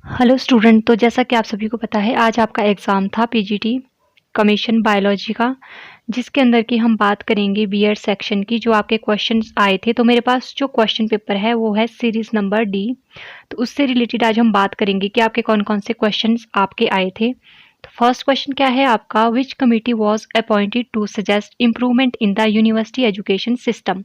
Hello student. तो जैसा कि आप सभी को पता है, आज आपका एग्ज़ाम था पीजीटी कमीशन बायोलॉजी का, जिसके अंदर की हम बात करेंगे बीएड सेक्शन की। जो आपके क्वेश्चंस आए थे, तो मेरे पास जो क्वेश्चन पेपर है वो है सीरीज़ नंबर डी। तो उससे रिलेटेड आज हम बात करेंगे कि आपके कौन-कौन से क्वेश्चंस आपके आए थे। तो फर्स्ट क्वेश्चन क्या है आपका, which committee was appointed to suggest improvement in the university education system.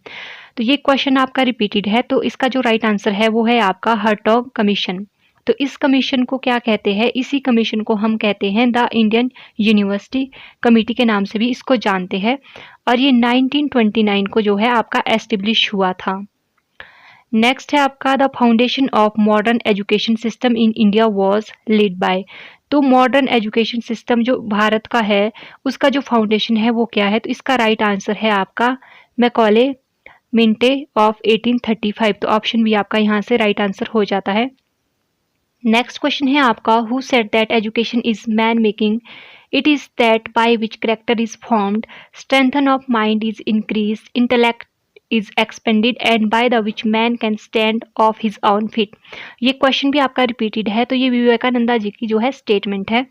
तो ये क्वेश्चन आपका रिपीटेड है, तो इसका जो राइट आंसर है वो है आपका हर्टॉग कमीशन। तो इस कमीशन को क्या कहते हैं, इसी कमीशन को हम कहते हैं द इंडियन यूनिवर्सिटी कमेटी के नाम से भी इसको जानते हैं। और ये 1929 को जो है आपका एस्टेब्लिश हुआ था। नेक्स्ट है आपका, the foundation of modern education system in India was led by. तो मॉडर्न एजुकेशन सिस्टम जो भारत का है, उसका जो फाउंडेशन है वो क्या है, तो इसका राइट आंसर है आपका मैकॉले मिंटे ऑफ 1835। तो ऑप्शन बी आपका यहाँ से राइट आंसर हो जाता है। नेक्स्ट क्वेश्चन है आपका, who said that education is man making. It is that by which character is formed, strengthen of mind is increase, intellect is expanded and by the which man can stand of his own feet. ये question भी आपका repeated है, तो ये विवेकानंदा जी की जो है statement है।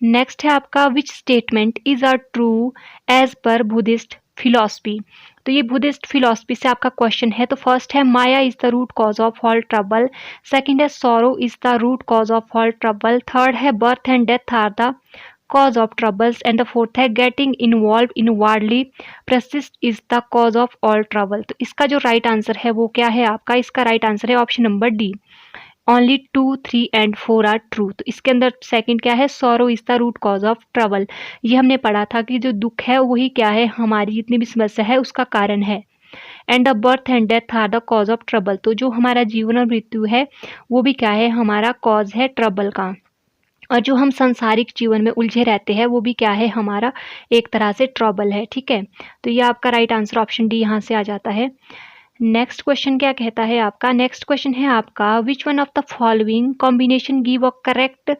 नेक्स्ट है आपका, which statement is a true as per Buddhist philosophy. तो ये बुद्धिस्ट फिलॉसफी से आपका क्वेश्चन है। तो फर्स्ट है, maya is the root cause of all trouble. Second है, sorrow is the root cause of all trouble. Third है, birth and death are the cause of troubles, and the fourth है, getting involved in worldly persist is the cause of all trouble। तो इसका जो right answer है वो क्या है आपका, इसका राइट आंसर है option number D, only 2, 3 and 4 are true. तो इसके अंदर सेकंड क्या है, sorrow is the root cause of trouble. ये हमने पढ़ा था कि जो दुख है वही क्या है, हमारी जितनी भी समस्या है उसका कारण है। And the birth and death are the cause of trouble. तो जो हमारा जीवन और मृत्यु है वो भी क्या है, हमारा कॉज है ट्रबल का। और जो हम सांसारिक जीवन में उलझे रहते हैं वो भी क्या है, हमारा एक तरह से ट्रबल है। ठीक है, तो ये आपका राइट आंसर ऑप्शन डी यहाँ से आ जाता है। नेक्स्ट क्वेश्चन क्या कहता है आपका, नेक्स्ट क्वेश्चन है आपका, which one of the following combination give a correct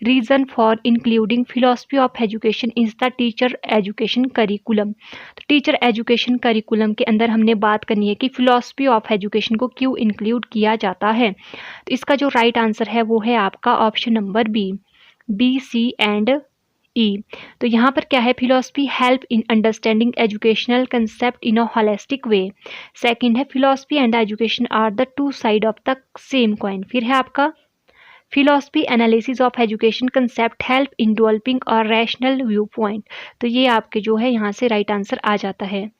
reason for including philosophy of education is the teacher education curriculum. तो टीचर एजुकेशन करिकुलम के अंदर हमने बात करनी है कि फिलोसफी ऑफ एजुकेशन को क्यों इंक्लूड किया जाता है। तो इसका जो राइट आंसर है वो है आपका option number B, B, C and E. तो यहाँ पर क्या है, philosophy help in understanding educational concept in a holistic way. Second है, philosophy and education are the two side of the same coin. फिर है आपका, philosophy analysis of education concept help in developing और रैशनल व्यू पॉइंट। तो ये आपके जो है यहाँ से राइट आंसर आ जाता है।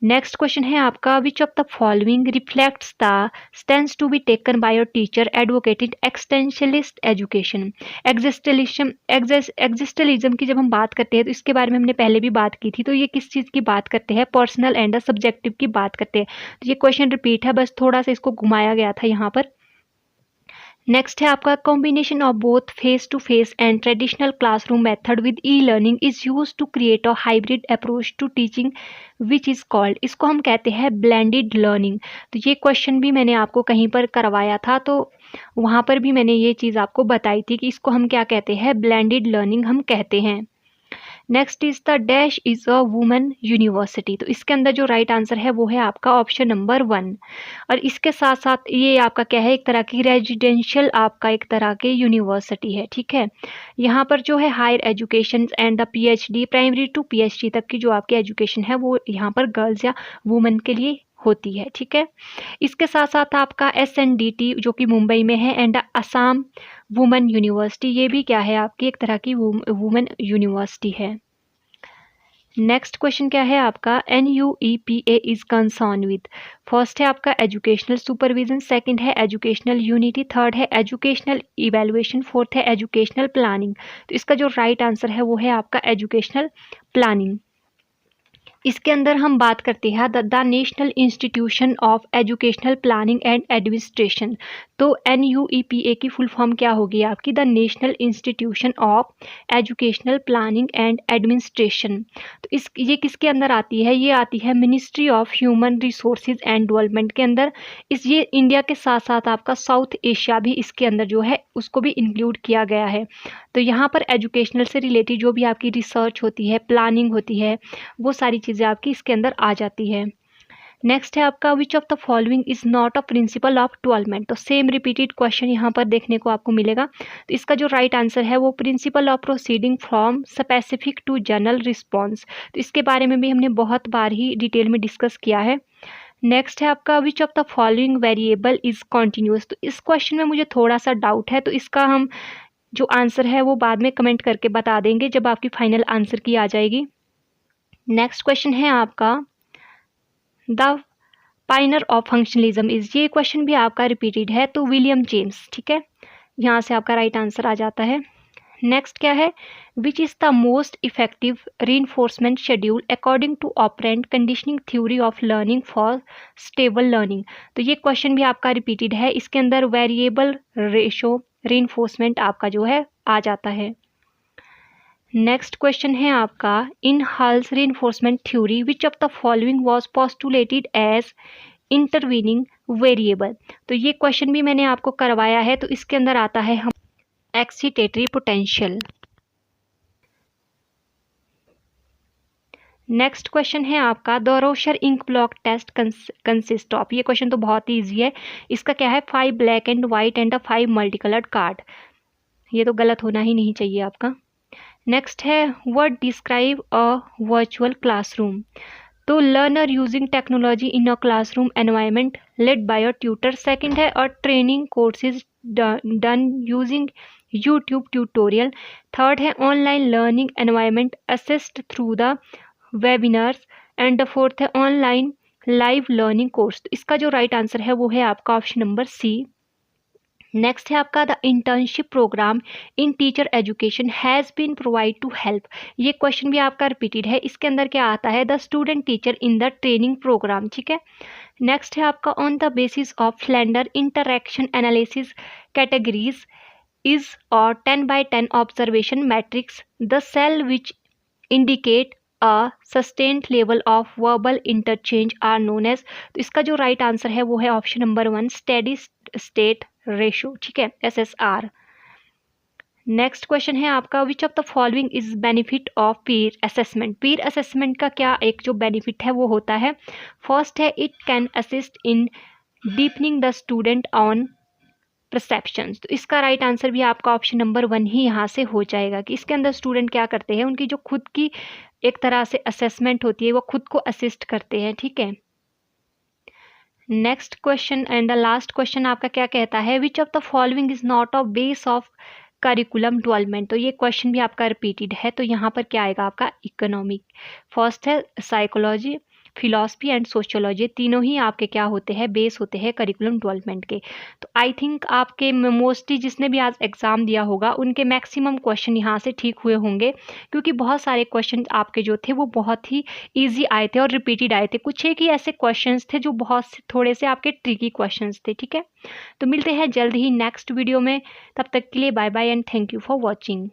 नेक्स्ट क्वेश्चन है आपका, which of the following reflects the stand to be taken by your teacher advocated extensionalist education. Existentialism की जब हम बात करते हैं तो इसके बारे में हमने पहले भी बात की थी। तो ये किस चीज़ की बात करते हैं, पर्सनल एंड सब्जेक्टिव की बात करते हैं। तो ये क्वेश्चन रिपीट है, बस थोड़ा सा इसको घुमाया गया था यहाँ पर। नेक्स्ट है आपका, combination of both face to face and traditional classroom method with e learning is use to create a hybrid approach to teaching which is called. इसको हम कहते हैं ब्लेंडेड लर्निंग। तो ये क्वेश्चन भी मैंने आपको कहीं पर करवाया था, तो वहाँ पर भी मैंने ये चीज़ आपको बताई थी कि इसको हम क्या कहते हैं, ब्लेंडेड लर्निंग हम कहते हैं। Next is the dash is a women university. तो इसके अंदर जो राइट आंसर है वो है आपका ऑप्शन नंबर 1। और इसके साथ साथ ये आपका क्या है, एक तरह की रेजिडेंशियल आपका एक तरह के यूनिवर्सिटी है। ठीक है, यहाँ पर जो है higher education and the PhD, primary to PhD तक की जो आपकी एजुकेशन है वो यहाँ पर गर्ल्स या वुमेन के लिए होती है। ठीक है, इसके साथ साथ आपका एसएनडीटी जो कि मुंबई में है एंड असम वुमेन यूनिवर्सिटी, ये भी क्या है, आपकी एक तरह की वुमेन यूनिवर्सिटी है। नेक्स्ट क्वेश्चन क्या है आपका, NUEPA is concern with. First है आपका एजुकेशनल सुपरविजन, सेकंड है एजुकेशनल यूनिटी, थर्ड है एजुकेशनल इवेलुएशन, फोर्थ है एजुकेशनल प्लानिंग। तो इसका जो राइट आंसर है वो है आपका एजुकेशनल प्लानिंग। इसके अंदर हम बात करते हैं the national institution of educational planning and administration. तो NUEPA की फुल फॉर्म क्या होगी आपकी, the national institution of educational planning and administration. तो ये किसके अंदर आती है, ये आती है ministry of human resources and development के अंदर। ये इंडिया के साथ साथ आपका साउथ एशिया भी इसके अंदर जो है उसको भी इंक्लूड किया गया है। तो यहाँ पर एजुकेशनल से रिलेटेड जो भी आपकी रिसर्च होती है, प्लानिंग होती है, वो सारी चीज़ें आपकी इसके अंदर आ जाती है। नेक्स्ट है आपका which of the following is not a principle of development. तो सेम रिपीटेड क्वेश्चन यहाँ पर देखने को आपको मिलेगा। तो इसका जो राइट आंसर है वो principle of proceeding from specific to general response. तो इसके बारे में भी हमने बहुत बार ही डिटेल में डिस्कस किया है। नेक्स्ट है आपका which of the following variable is continuous. तो इस क्वेश्चन में मुझे थोड़ा सा डाउट है, तो इसका हम जो आंसर है वो बाद में कमेंट करके बता देंगे जब आपकी फाइनल आंसर की आ जाएगी। नेक्स्ट क्वेश्चन है आपका द पाइनर ऑफ फंक्शनलिज्म इज। ये क्वेश्चन भी आपका रिपीटेड है, तो विलियम जेम्स, ठीक है, यहाँ से आपका राइट आंसर आ जाता है। नेक्स्ट क्या है, which is the most effective reinforcement schedule according to operant conditioning theory of learning for stable learning. तो ये क्वेश्चन भी आपका रिपीटेड है, इसके अंदर वेरिएबल रेशो रीइंफोर्समेंट आपका जो है आ जाता है। नेक्स्ट क्वेश्चन है आपका in Hull's reinforcement theory which of the following was postulated as intervening variable. तो ये क्वेश्चन भी मैंने आपको करवाया है, तो इसके अंदर आता है हम एक्सीटेटरी पोटेंशियल। नेक्स्ट क्वेश्चन है आपका the Rorschach ink blot test consist of. ये क्वेश्चन तो बहुत ही ईजी है, इसका क्या है 5 black and white and 5 multi coloured card. ये तो गलत होना ही नहीं चाहिए आपका। नेक्स्ट है word describe a virtual classroom. तो learner using technology in a classroom environment led by a tutor. Second है और training courses done using YouTube tutorial. Third है online learning environment assist through the webinars. And the fourth है online live learning course. तो इसका जो right answer है वो है आपका ऑप्शन नंबर सी। नेक्स्ट है आपका the internship program in teacher education has been provide to help. ये क्वेश्चन भी आपका रिपीटेड है, इसके अंदर क्या आता है the student teacher in the training program, ठीक है। नेक्स्ट है आपका on the basis of Flander interaction analysis categories is a 10 by 10 observation matrix. The cell which indicate a sustained level of verbal interchange are known as। तो इसका जो right answer है वो है option number 1 steady state ratio, ठीक है, SSR। Next question है आपका which of the following is benefit of Pir assessment. Pir assessment का क्या एक जो बेनिफिट है वो होता है, फर्स्ट है it can assist in deepening the student on perceptions. तो इसका राइट आंसर भी आपका ऑप्शन नंबर 1 ही यहाँ से हो जाएगा कि इसके अंदर स्टूडेंट क्या करते हैं, उनकी जो खुद की एक तरह से असेसमेंट होती है वो खुद को असिस्ट करते हैं, ठीक है। Next question and the last question आपका क्या कहता है विच of the following is not a base of curriculum development. तो ये क्वेश्चन भी आपका रिपीटेड है, तो यहाँ पर क्या आएगा आपका इकोनॉमिक। फर्स्ट है साइकोलॉजी, फिलॉसफी एंड सोशियोलॉजी, तीनों ही आपके क्या होते हैं बेस होते हैं करिकुलम डेवलपमेंट के। तो आई थिंक आपके मोस्टली जिसने भी आज एग्ज़ाम दिया होगा उनके मैक्सिमम क्वेश्चन यहाँ से ठीक हुए होंगे, क्योंकि बहुत सारे क्वेश्चन आपके जो थे वो बहुत ही ईजी आए थे और रिपीटेड आए थे। कुछ एक ही ऐसे क्वेश्चन थे जो बहुत से थोड़े से आपके ट्रिकी क्वेश्चन थे, ठीक है। तो मिलते हैं जल्द ही नेक्स्ट वीडियो में, तब तक के लिए bye bye and thank you for watching.